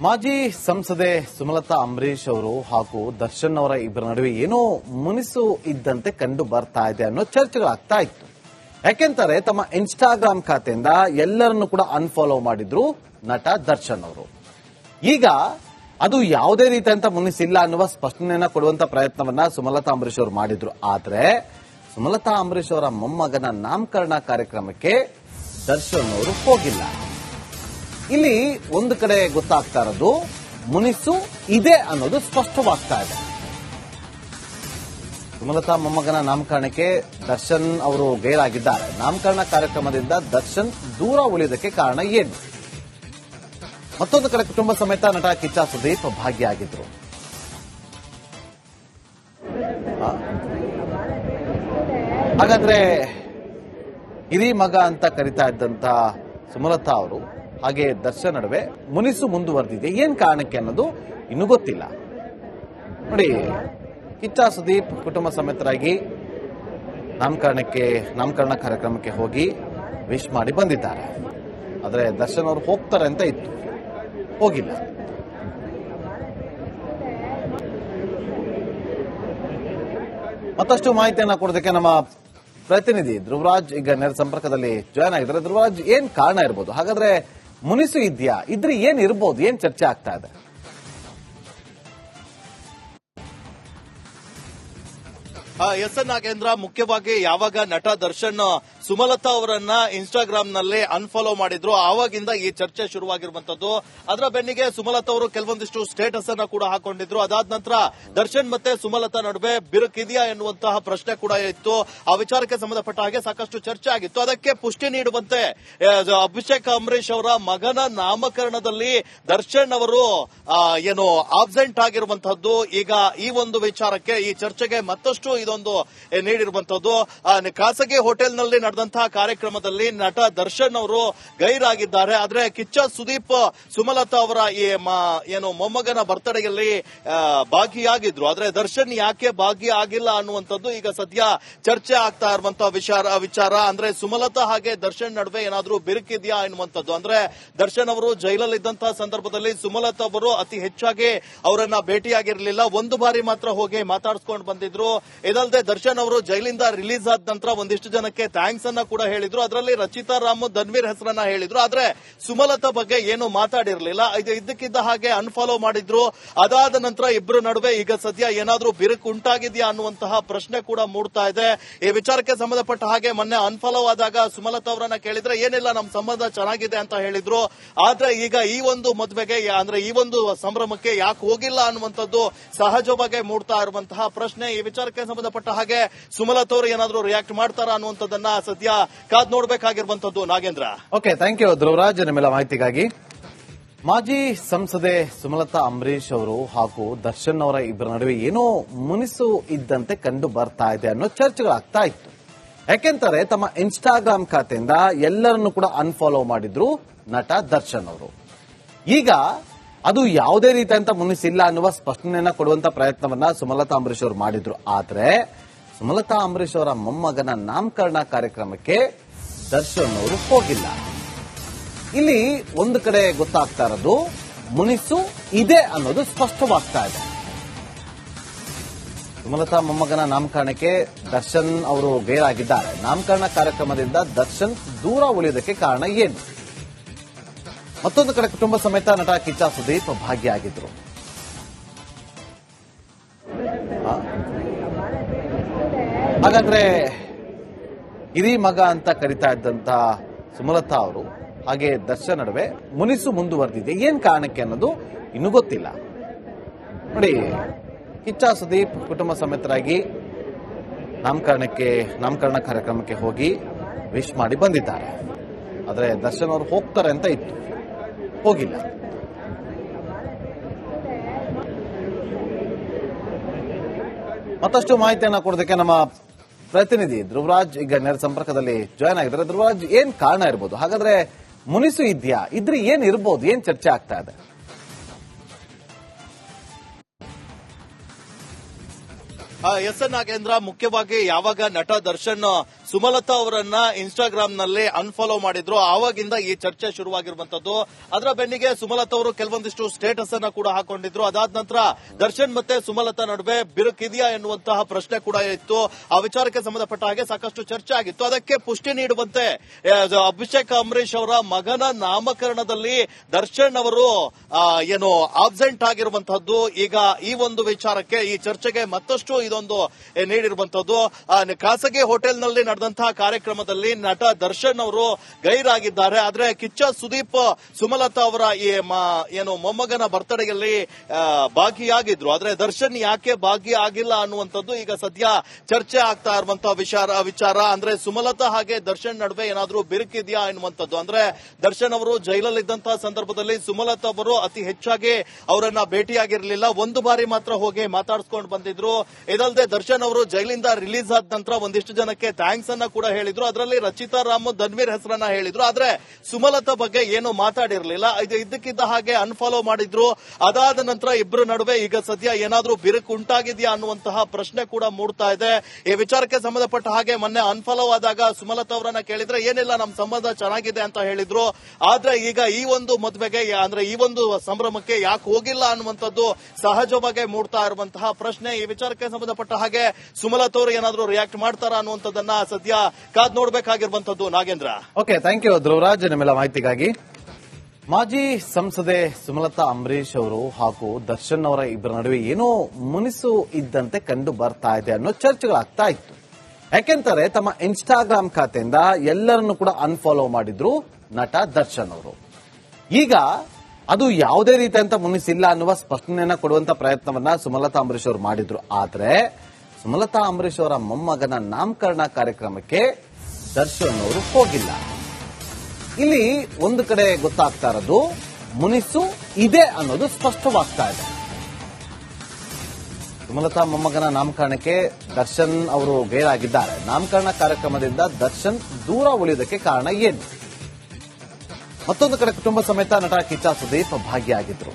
ಮಾಜಿ ಸಂಸದೆ ಸುಮಲತಾ ಅಂಬರೀಶ್ ಅವರು ಹಾಗೂ ದರ್ಶನ್ ಅವರ ಇಬ್ಬರ ನಡುವೆ ಏನೋ ಮುನಿಸು ಇದ್ದಂತೆ ಕಂಡು ಬರ್ತಾ ಇದೆ ಅನ್ನೋ ಚರ್ಚೆಗಳಾಗ್ತಾ ಇತ್ತು. ಯಾಕೆಂತಾರೆ ತಮ್ಮ ಇನ್ಸ್ಟಾಗ್ರಾಮ್ ಖಾತೆಯಿಂದ ಎಲ್ಲರನ್ನು ಕೂಡ ಅನ್ಫಾಲೋ ಮಾಡಿದ್ರು ನಟ ದರ್ಶನ್ ಅವರು. ಈಗ ಅದು ಯಾವುದೇ ರೀತಿಯಂತ ಮುನಿಸಿಲ್ಲ ಅನ್ನುವ ಸ್ಪಷ್ಟನೆಯನ್ನ ಕೊಡುವಂತ ಪ್ರಯತ್ನವನ್ನ ಸುಮಲತಾ ಅಂಬರೀಶ್ ಅವರು ಮಾಡಿದ್ರು. ಆದ್ರೆ ಸುಮಲತಾ ಅಂಬರೀಶ್ ಅವರ ಮೊಮ್ಮಗನ ನಾಮಕರಣ ಕಾರ್ಯಕ್ರಮಕ್ಕೆ ದರ್ಶನ್ ಅವರು ಹೋಗಿಲ್ಲ. ಇಲ್ಲಿ ಒಂದು ಕಡೆ ಗೊತ್ತಾಗ್ತಾ ಇರೋದು ಮುನಿಸು ಇದೆ ಅನ್ನೋದು ಸ್ಪಷ್ಟವಾಗ್ತಾ ಇದೆ. ಸುಮಲತಾ ಮೊಮ್ಮಗನ ನಾಮಕರಣಕ್ಕೆ ದರ್ಶನ್ ಅವರು ಗೈರಾಗಿದ್ದಾರೆ. ನಾಮಕರಣ ಕಾರ್ಯಕ್ರಮದಿಂದ ದರ್ಶನ್ ದೂರ ಉಳಿಯೋದಕ್ಕೆ ಕಾರಣ ಏನು? ಮತ್ತೊಂದು ಕಡೆ ಕುಟುಂಬ ಸಮೇತ ನಟ ಕಿಚ್ಚ ಸುದೀಪ್ ಭಾಗಿಯಾಗಿದ್ರು. ಹಾಗಾದ್ರೆ ಹಿರಿ ಮಗ ಅಂತ ಕರಿತಾ ಇದ್ದಂತ ಸುಮಲತಾ ಅವರು ಹಾಗೆ ದರ್ಶನ್ ನಡುವೆ ಮುನಿಸು ಮುಂದುವರೆದಿದೆ. ಏನ್ ಕಾರಣಕ್ಕೆ ಅನ್ನೋದು ಇನ್ನೂ ಗೊತ್ತಿಲ್ಲ. ನೋಡಿ, ಕಿಚ್ಚ ಸುದೀಪ್ ಕುಟುಂಬ ಸಮೇತರಾಗಿ ನಾಮಕರಣ ಕಾರ್ಯಕ್ರಮಕ್ಕೆ ಹೋಗಿ ವಿಶ್ ಮಾಡಿ ಬಂದಿದ್ದಾರೆ. ಆದ್ರೆ ದರ್ಶನ್ ಅವರು ಹೋಗ್ತಾರೆ ಅಂತ ಇತ್ತು, ಹೋಗಿಲ್ಲ. ಮತ್ತಷ್ಟು ಮಾಹಿತಿಯನ್ನ ಕೊಡೋದಕ್ಕೆ ನಮ್ಮ ಪ್ರತಿನಿಧಿ ಧ್ರುವರಾಜ್ ಈಗ ನೇರ ಸಂಪರ್ಕದಲ್ಲಿ ಜಾಯ್ನ್ ಆಗಿದ್ದಾರೆ. ಧ್ರುವರಾಜ್, ಏನ್ ಕಾರಣ ಇರ್ಬೋದು? ಹಾಗಾದ್ರೆ ಮುನಿಸು ಇದೆಯಾ? ಇದ್ರೆ ಏನ್ ಇರ್ಬೋದು? ಏನ್ ಚರ್ಚೆ ಆಗ್ತಾ ಇದೆ? ಎಸ್ ಎನ್ ನಾಗೇಂದ್ರ, ಮುಖ್ಯವಾಗಿ ಯಾವಾಗ ನಟ ದರ್ಶನ್ ಸುಮಲತಾ ಅವರನ್ನ ಇನ್ಸ್ಟಾಗ್ರಾಮ್ ನಲ್ಲಿ ಅನ್ಫಾಲೋ ಮಾಡಿದ್ರು ಆವಾಗಿಂದ ಈ ಚರ್ಚೆ ಶುರುವಾಗಿರುವಂತದ್ದು. ಅದರ ಬೆನ್ನಿಗೆ ಸುಮಲತಾ ಅವರು ಕೆಲವೊಂದಿಷ್ಟು ಸ್ಟೇಟಸ್ ಅನ್ನ ಕೂಡ ಹಾಕೊಂಡಿದ್ರು. ಅದಾದ ನಂತರ ದರ್ಶನ್ ಮತ್ತೆ ಸುಮಲತಾ ನಡುವೆ ಬಿರುಕಿದೆಯಾ ಎನ್ನುವಂತಹ ಪ್ರಶ್ನೆ ಕೂಡ ಇತ್ತು. ಆ ವಿಚಾರಕ್ಕೆ ಸಂಬಂಧಪಟ್ಟ ಹಾಗೆ ಸಾಕಷ್ಟು ಚರ್ಚೆ ಆಗಿತ್ತು. ಅದಕ್ಕೆ ಪುಷ್ಟಿ ನೀಡುವಂತೆ ಅಭಿಷೇಕ್ ಅಂಬರೀಶ್ ಅವರ ಮಗನ ನಾಮಕರಣದಲ್ಲಿ ದರ್ಶನ್ ಅವರು ಏನು ಆಬ್ಸೆಂಟ್ ಆಗಿರುವಂತಹದ್ದು. ಈಗ ಈ ಒಂದು ವಿಚಾರಕ್ಕೆ, ಈ ಚರ್ಚೆಗೆ ಮತ್ತಷ್ಟು ಇದೊಂದು ನೀಡಿರುವಂತದ್ದು. ಖಾಸಗಿ ಹೋಟೆಲ್ನಲ್ಲಿ ನಡೆದಂತಹ ಕಾರ್ಯಕ್ರಮದಲ್ಲಿ ನಟ ದರ್ಶನ್ ಅವರು ಗೈರಾಗಿದ್ದಾರೆ. ಆದ್ರೆ ಕಿಚ್ಚ ಸುದೀಪ್ ಸುಮಲತಾ ಅವರ ಏನು ಮೊಮ್ಮಗನ ಬರ್ತಡೆಯಲ್ಲಿ ಭಾಗಿಯಾಗಿದ್ರು. ಆದ್ರೆ ದರ್ಶನ್ ಯಾಕೆ ಭಾಗಿಯಾಗಿಲ್ಲ ಅನ್ನುವಂಥದ್ದು ಈಗ ಸದ್ಯ ಚರ್ಚೆ ಆಗ್ತಾ ಇರುವಂತಹ ವಿಚಾರ. ಅಂದ್ರೆ ಸುಮಲತಾ ಹಾಗೆ ದರ್ಶನ್ ನಡುವೆ ಏನಾದ್ರೂ ಬಿರುಕಿದೆಯಾ ಎನ್ನುವಂಥದ್ದು. ಅಂದ್ರೆ ದರ್ಶನ್ ಅವರು ಜೈಲಲ್ಲಿದ್ದಂತಹ ಸಂದರ್ಭದಲ್ಲಿ ಸುಮಲತಾ ಅವರು ಅತಿ ಹೆಚ್ಚಾಗಿ ಅವರನ್ನ ಭೇಟಿಯಾಗಿರಲಿಲ್ಲ. ಒಂದು ಬಾರಿ ಮಾತ್ರ ಹೋಗಿ ಮಾತಾಡಿಸ್ಕೊಂಡು ಬಂದಿದ್ರು. ಇದಲ್ಲದೆ ದರ್ಶನ್ ಅವರು ಜೈಲಿಂದ ರಿಲೀಸ್ ಆದ ನಂತರ ಒಂದಿಷ್ಟು ಜನಕ್ಕೆ ಥ್ಯಾಂಕ್ಸ್ ಅನ್ನ ಕೂಡ ಹೇಳಿದ್ರು. ಅದರಲ್ಲಿ ರಚಿತಾ ರಾಮ್, ಧನ್ವೀರ್ ಹೆಸರನ್ನ ಹೇಳಿದ್ರು. ಆದ್ರೆ ಸುಮಲತಾ ಬಗ್ಗೆ ಏನು ಮಾತಾಡಿರಲಿಲ್ಲ. ಇದ್ದಕ್ಕಿದ್ದ ಹಾಗೆ ಅನ್ಫಾಲೋ ಮಾಡಿದ್ರು. ಅದಾದ ನಂತರ ಇಬ್ಬರು ನಡುವೆ ಈಗ ಸದ್ಯ ಏನಾದ್ರೂ ಬಿರುಕು ಉಂಟಾಗಿದೆಯಾ ಅನ್ನುವಂತಹ ಪ್ರಶ್ನೆ ಕೂಡ ಮೂಡ್ತಾ ಇದೆ. ಈ ವಿಚಾರಕ್ಕೆ ಸಂಬಂಧಪಟ್ಟ ಹಾಗೆ ಮೊನ್ನೆ ಅನ್ಫಾಲೋ ಆದಾಗ ಸುಮಲತಾ ಅವರನ್ನ ಕೇಳಿದ್ರೆ ಏನಿಲ್ಲ, ನಮ್ಮ ಸಂಬಂಧ ಚೆನ್ನಾಗಿದೆ ಅಂತ ಹೇಳಿದ್ರು. ಆದ್ರೆ ಈಗ ಈ ಒಂದು ಮದುವೆಗೆ, ಅಂದ್ರೆ ಈ ಒಂದು ಸಂಭ್ರಮಕ್ಕೆ ಯಾಕೆ ಹೋಗಿಲ್ಲ ಅನ್ನುವಂಥದ್ದು ಸಹಜವಾಗಿ ಮೂಡ್ತಾ ಇರುವಂತಹ ಪ್ರಶ್ನೆ. ಈ ವಿಚಾರಕ್ಕೆ ಸಂಬಂಧಪಟ್ಟ ಹಾಗೆ ಸುಮಲತಾ ಅವರು ಏನಾದ್ರೂ ರಿಯಾಕ್ಟ್ ಮಾಡ್ತಾರಾ ಅನ್ನುವಂಥದ್ದನ್ನ ಸದ್ಯ ಕಾದ್ ನೋಡಬೇಕಾಗಿರುವಂತದ್ದು. Nagendra, okay, thank you Dhruvaraj ನಿಮ್ಮೆಲ್ಲ ಮಾಹಿತಿಗಾಗಿ. ಮಾಜಿ ಸಂಸದೆ ಸುಮಲತಾ ಅಂಬರೀಶ್ ಅವರು ಹಾಗೂ ದರ್ಶನ್ ಅವರ ಇಬ್ಬರ ನಡುವೆ ಏನೋ ಮುನಿಸು ಇದ್ದಂತೆ ಕಂಡು ಬರ್ತಾ ಇದೆ ಅನ್ನೋ ಚರ್ಚೆಗಳಾಗ್ತಾ ಇತ್ತು. ಯಾಕೆಂತಾರೆ ತಮ್ಮ ಇನ್ಸ್ಟಾಗ್ರಾಮ್ ಖಾತೆಯಿಂದ ಎಲ್ಲರನ್ನು ಕೂಡ ಅನ್ಫಾಲೋ ಮಾಡಿದ್ರು ನಟ ದರ್ಶನ್ ಅವರು. ಈಗ ಅದು ಯಾವುದೇ ರೀತಿಯಂತ ಮುನಿಸಿಲ್ಲ ಅನ್ನುವ ಸ್ಪಷ್ಟನೆಯನ್ನ ಕೊಡುವಂತ ಪ್ರಯತ್ನವನ್ನ ಸುಮಲತಾ ಅಂಬರೀಶ್ ಅವರು ಮಾಡಿದ್ರು. ಆದ್ರೆ ಸುಮಲತಾ ಅಂಬರೀಶ್ ಅವರ ಮೊಮ್ಮಗನ ನಾಮಕರಣ ಕಾರ್ಯಕ್ರಮಕ್ಕೆ ದರ್ಶನ್ ಅವರು ಹೋಗಿಲ್ಲ. ಇಲ್ಲಿ ಒಂದು ಕಡೆ ಗೊತ್ತಾಗ್ತಾ ಇರೋದು ಮುನಿಸು ಇದೆ ಅನ್ನೋದು ಸ್ಪಷ್ಟವಾಗ್ತಾ ಇದೆ. ಸುಮಲತಾ ಮೊಮ್ಮಗನ ನಾಮಕರಣಕ್ಕೆ ದರ್ಶನ್ ಅವರು ಗೈರಾಗಿದ್ದಾರೆ. ನಾಮಕರಣ ಕಾರ್ಯಕ್ರಮದಿಂದ ದರ್ಶನ್ ದೂರ ಉಳಿಯೋದಕ್ಕೆ ಕಾರಣ ಏನು? ಮತ್ತೊಂದು ಕಡೆ ಕುಟುಂಬ ಸಮೇತ ನಟ ಕಿಚ್ಚ ಸುದೀಪ್ ಭಾಗಿಯಾಗಿದ್ರು. ಹಾಗಾದ್ರೆ ಹಿರಿ ಮಗ ಅಂತ ಕರಿತಾ ಇದ್ದಂತ ಸುಮಲತಾ ಅವರು ಹಾಗೆ ದರ್ಶನ್ ನಡುವೆ ಮುನಿಸು ಮುಂದುವರೆದಿದೆ. ಏನ್ ಕಾರಣಕ್ಕೆ ಅನ್ನೋದು ಇನ್ನೂ ಗೊತ್ತಿಲ್ಲ. ನೋಡಿ, ಕಿಚ್ಚ ಸುದೀಪ್ ಕುಟುಂಬ ಸಮೇತರಾಗಿ ನಾಮಕರಣ ಕಾರ್ಯಕ್ರಮಕ್ಕೆ ಹೋಗಿ ವಿಶ್ ಮಾಡಿ ಬಂದಿದ್ದಾರೆ. ಆದ್ರೆ ದರ್ಶನ್ ಅವರು ಹೋಗ್ತಾರೆ ಅಂತ ಇತ್ತು, ಹೋಗಿಲ್ಲ. ಮತ್ತಷ್ಟು ಮಾಹಿತಿಯನ್ನ ಕೊಡೋದಕ್ಕೆ ನಮ್ಮ ಪ್ರತಿನಿಧಿ ಧ್ರುವರಾಜ್ ಈಗ ನೇರ ಸಂಪರ್ಕದಲ್ಲಿ ಜಾಯ್ನ್ ಆಗಿದ್ದಾರೆ. ಧ್ರುವರಾಜ್, ಏನ್ ಕಾರಣ ಇರ್ಬೋದು? ಹಾಗಾದ್ರೆ ಮುನಿಸು ಇದೆಯಾ? ಇದ್ರೆ ಏನ್ ಇರ್ಬೋದು? ಏನ್ ಚರ್ಚೆ ಆಗ್ತಾ ಇದೆ? ಎಸ್ ಎನ್ ನಾಗೇಂದ್ರ, ಮುಖ್ಯವಾಗಿ ಯಾವಾಗ ನಟ ದರ್ಶನ್ ಸುಮಲತಾ ಅವರನ್ನ ಇನ್ಸ್ಟಾಗ್ರಾಮ್ ನಲ್ಲಿ ಅನ್ಫಾಲೋ ಮಾಡಿದ್ರು. ಆವಾಗಿಂದ ಈ ಚರ್ಚೆ ಶುರುವಾಗಿರುವಂತದ್ದು. ಅದರ ಬೆನ್ನಿಗೆ ಸುಮಲತಾ ಅವರು ಕೆಲವೊಂದಿಷ್ಟು ಸ್ಟೇಟಸ್ ಅನ್ನ ಕೂಡ ಹಾಕೊಂಡಿದ್ರು. ಅದಾದ ನಂತರ ದರ್ಶನ್ ಮತ್ತೆ ಸುಮಲತಾ ನಡುವೆ ಬಿರುಕಿದೆಯಾ ಎನ್ನುವಂತಹ ಪ್ರಶ್ನೆ ಕೂಡ ಇತ್ತು. ಆ ವಿಚಾರಕ್ಕೆ ಸಂಬಂಧಪಟ್ಟ ಹಾಗೆ ಸಾಕಷ್ಟು ಚರ್ಚೆ ಆಗಿತ್ತು. ಅದಕ್ಕೆ ಪುಷ್ಟಿ ನೀಡುವಂತೆ ಅಭಿಷೇಕ್ ಅಂಬರೀಶ್ ಅವರ ಮಗನ ನಾಮಕರಣದಲ್ಲಿ ದರ್ಶನ್ ಅವರು ಏನು ಆಬ್ಸೆಂಟ್ ಆಗಿರುವಂತಹದ್ದು. ಈಗ ಈ ಒಂದು ವಿಚಾರಕ್ಕೆ, ಈ ಚರ್ಚೆಗೆ ಮತ್ತಷ್ಟು ಇದೊಂದು ನೀಡಿರುವಂತದ್ದು. ಖಾಸಗಿ ಹೋಟೆಲ್ನಲ್ಲಿ ನಡೆದಂತಹ ಕಾರ್ಯಕ್ರಮದಲ್ಲಿ ನಟ ದರ್ಶನ್ ಅವರು ಗೈರಾಗಿದ್ದಾರೆ. ಆದ್ರೆ ಕಿಚ್ಚ ಸುದೀಪ್ ಸುಮಲತಾ ಅವರ ಏನು ಮೊಮ್ಮಗನ ಬರ್ತಡೆಯಲ್ಲಿ ಭಾಗಿಯಾಗಿದ್ರು. ಆದ್ರೆ ದರ್ಶನ್ ಯಾಕೆ ಭಾಗಿಯಾಗಿಲ್ಲ ಅನ್ನುವಂಥದ್ದು ಈಗ ಸದ್ಯ ಚರ್ಚೆ ಆಗ್ತಾ ಇರುವಂತಹ ವಿಚಾರ. ಅಂದ್ರೆ ಸುಮಲತಾ ಹಾಗೆ ದರ್ಶನ್ ನಡುವೆ ಏನಾದ್ರೂ ಬಿರುಕಿದೆಯಾ ಎನ್ನುವಂಥದ್ದು. ಅಂದ್ರೆ ದರ್ಶನ್ ಅವರು ಜೈಲಲ್ಲಿದ್ದಂತಹ ಸಂದರ್ಭದಲ್ಲಿ ಸುಮಲತಾ ಅವರು ಅತಿ ಹೆಚ್ಚಾಗಿ ಅವರನ್ನ ಭೇಟಿಯಾಗಿರಲಿಲ್ಲ. ಒಂದು ಬಾರಿ ಮಾತ್ರ ಹೋಗಿ ಮಾತಾಡಿಸ್ಕೊಂಡು ಬಂದಿದ್ರು. ಇದಲ್ಲದೆ ದರ್ಶನ್ ಅವರು ಜೈಲಿಂದ ರಿಲೀಸ್ ಆದ ನಂತರ ಒಂದಿಷ್ಟು ಜನಕ್ಕೆ ಥ್ಯಾಂಕ್ಸ್ ಅನ್ನ ಕೂಡ ಹೇಳಿದ್ರು. ಅದರಲ್ಲಿ ರಚಿತಾ ರಾಮ್, ಧನ್ವೀರ್ ಹೆಸರನ್ನ ಹೇಳಿದ್ರು. ಆದ್ರೆ ಸುಮಲತಾ ಬಗ್ಗೆ ಏನು ಮಾತಾಡಿರಲಿಲ್ಲ. ಇದು ಇದ್ದಕ್ಕಿದ್ದ ಹಾಗೆ ಅನ್ಫಾಲೋ ಮಾಡಿದ್ರು. ಅದಾದ ನಂತರ ಇಬ್ಬರ ನಡುವೆ ಈಗ ಸದ್ಯ ಏನಾದ್ರೂ ಬಿರುಕು ಉಂಟಾಗಿದೆಯಾ ಅನ್ನುವಂತಹ ಪ್ರಶ್ನೆ ಕೂಡ ಮೂಡ್ತಾ ಇದೆ. ಈ ವಿಚಾರಕ್ಕೆ ಸಂಬಂಧಪಟ್ಟ ಹಾಗೆ ಮೊನ್ನೆ ಅನ್ಫಾಲೋ ಆದಾಗ ಸುಮಲತಾ ಅವರನ್ನ ಕೇಳಿದ್ರೆ ಏನಿಲ್ಲ, ನಮ್ಮ ಸಂಬಂಧ ಚೆನ್ನಾಗಿದೆ ಅಂತ ಹೇಳಿದ್ರು. ಆದ್ರೆ ಈಗ ಈ ಒಂದು ಮದುವೆಗೆ, ಅಂದ್ರೆ ಈ ಒಂದು ಸಂಭ್ರಮಕ್ಕೆ ಯಾಕೆ ಹೋಗಿಲ್ಲ ಅನ್ನುವಂಥದ್ದು ಸಹಜವಾಗಿ ಮೂಡ್ತಾ ಇರುವಂತಹ ಪ್ರಶ್ನೆ. ಈ ವಿಚಾರಕ್ಕೆ ಸಂಬಂಧಪಟ್ಟ ಹಾಗೆ ಸುಮಲತಾ ಅವರು ಏನಾದ್ರೂ ರಿಯಾಕ್ಟ್ ಮಾಡ್ತಾರಾ ಅನ್ನುವಂಥದ್ದನ್ನ ಸದ್ಯ ಕಾದ್ ನೋಡ್ಬೇಕಾಗಿರುವಂತದ್ದು. Nagendra. Okay, thank you Dhruvaraj ನಿಮ್ಮೆಲ್ಲ ಮಾಹಿತಿಗಾಗಿ. ಮಾಜಿ ಸಂಸದೆ ಸುಮಲತಾ ಅಂಬರೀಶ್ ಅವರು ಹಾಗೂ ದರ್ಶನ್ ಅವರ ಇಬ್ಬರ ನಡುವೆ ಏನೋ ಮುನಿಸು ಇದ್ದಂತೆ ಕಂಡು ಬರ್ತಾ ಇದೆ ಅನ್ನೋ ಚರ್ಚೆಗಳಾಗ್ತಾ ಇತ್ತು. ಯಾಕೆಂತಾರೆ ತಮ್ಮ ಇನ್ಸ್ಟಾಗ್ರಾಮ್ ಖಾತೆಯಿಂದ ಎಲ್ಲರನ್ನು ಕೂಡ ಅನ್ಫಾಲೋ ಮಾಡಿದ್ರು ನಟ ದರ್ಶನ್ ಅವರು. ಈಗ ಅದು ಯಾವುದೇ ರೀತಿಯಂತ ಮುನಿಸಿಲ್ಲ ಅನ್ನುವ ಸ್ಪಷ್ಟನೆಯನ್ನ ಕೊಡುವಂತ ಪ್ರಯತ್ನವನ್ನ ಸುಮಲತಾ ಅಂಬರೀಶ್ ಅವರು ಮಾಡಿದ್ರು. ಆದ್ರೆ ಸುಮಲತಾ ಅಂಬರೀಶ್ ಅವರ ಮೊಮ್ಮಗನ ನಾಮಕರಣ ಕಾರ್ಯಕ್ರಮಕ್ಕೆ ದರ್ಶನ್ ಅವರು ಹೋಗಿಲ್ಲ. ಇಲ್ಲಿ ಒಂದು ಕಡೆ ಗೊತ್ತಾಗ್ತಾ ಇರೋದು ಮುನಿಸು ಇದೆ ಅನ್ನೋದು ಸ್ಪಷ್ಟವಾಗ್ತಾ ಇದೆ. ಸುಮಲತಾ ಮೊಮ್ಮಗನ ನಾಮಕರಣಕ್ಕೆ ದರ್ಶನ್ ಅವರು ಗೈರಾಗಿದ್ದಾರೆ. ನಾಮಕರಣ ಕಾರ್ಯಕ್ರಮದಿಂದ ದರ್ಶನ್ ದೂರ ಉಳಿಯೋದಕ್ಕೆ ಕಾರಣ ಏನು? ಮತ್ತೊಂದು ಕಡೆ ಕುಟುಂಬ ಸಮೇತ ನಟ ಕಿಚ್ಚ ಸುದೀಪ್ ಭಾಗಿಯಾಗಿದ್ರು.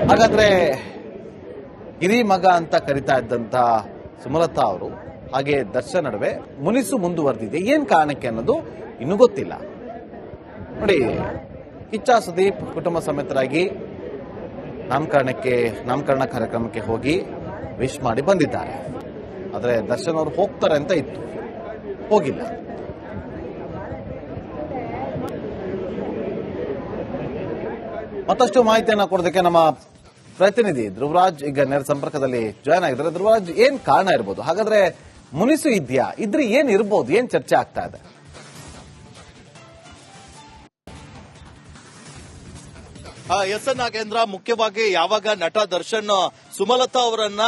ಹಾಗಾದ್ರೆ ಹಿರಿ ಮಗ ಅಂತ ಕರಿತಾ ಇದ್ದಂತ ಸುಮಲತಾ ಅವರು ಹಾಗೆ ದರ್ಶನ್ ನಡುವೆ ಮುನಿಸು ಮುಂದುವರೆದಿದೆ. ಏನ್ ಕಾರಣಕ್ಕೆ ಅನ್ನೋದು ಇನ್ನೂ ಗೊತ್ತಿಲ್ಲ. ನೋಡಿ, ಕಿಚ್ಚ ಸುದೀಪ್ ಕುಟುಂಬ ಸಮೇತರಾಗಿ ನಾಮಕರಣ ಕಾರ್ಯಕ್ರಮಕ್ಕೆ ಹೋಗಿ ವಿಶ್ ಮಾಡಿ ಬಂದಿದ್ದಾರೆ. ಆದ್ರೆ ದರ್ಶನ್ ಅವರು ಹೋಗ್ತಾರೆ ಅಂತ ಇತ್ತು, ಹೋಗಿಲ್ಲ. ಮತ್ತಷ್ಟು ಮಾಹಿತಿಯನ್ನ ಕೊಡೋದಕ್ಕೆ ನಮ್ಮ ಪ್ರತಿನಿಧಿ ಧ್ರುವರಾಜ್ ಈಗ ನೇರ ಸಂಪರ್ಕದಲ್ಲಿ ಜಾಯ್ನ್ ಆಗಿದ್ದಾರೆ. ಧ್ರುವರಾಜ್, ಏನ್ ಕಾರಣ ಇರ್ಬೋದು? ಹಾಗಾದ್ರೆ ಮುನಿಸು ಇದೆಯಾ? ಇದ್ರೆ ಏನ್ ಇರ್ಬೋದು? ಏನ್ ಚರ್ಚೆ ಆಗ್ತಾ ಇದೆ? ಎಸ್ ನಾಗೇಂದ್ರ, ಮುಖ್ಯವಾಗಿ ಯಾವಾಗ ನಟ ದರ್ಶನ್ ಸುಮಲತಾ ಅವರನ್ನ